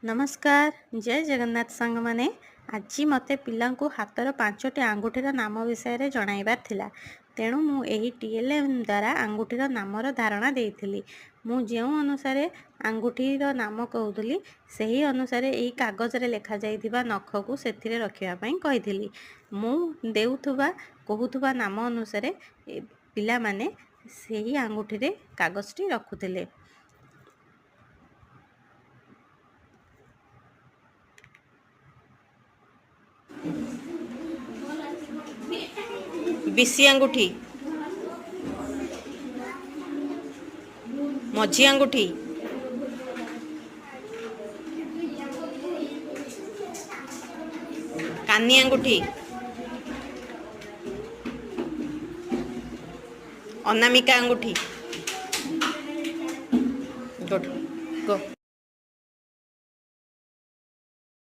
नमस्कार जय जगन्नाथ सांग माने आज मते पिला हाथर 5टी आंगुठीर नाम विषय जणाइबार थिला तेणु मु एही टीएलएम द्वारा आंगुठीर नामर धारणा देइथिली। मु जेउ अनुसार आंगुठीर नाम कहूली सही अनुसार एही कागज रे लेखा जाइथिबा नख को सेथिरे रखिया पई कहिथिली। मु देउथुबा कहूथुबा नाम अनुसार पिला माने सही आंगुठी रे कागजटी रखुथिले। बिसी अंगूठी, मझी अंगूठी, कानी अंगूठी, अनामिका अंगूठी।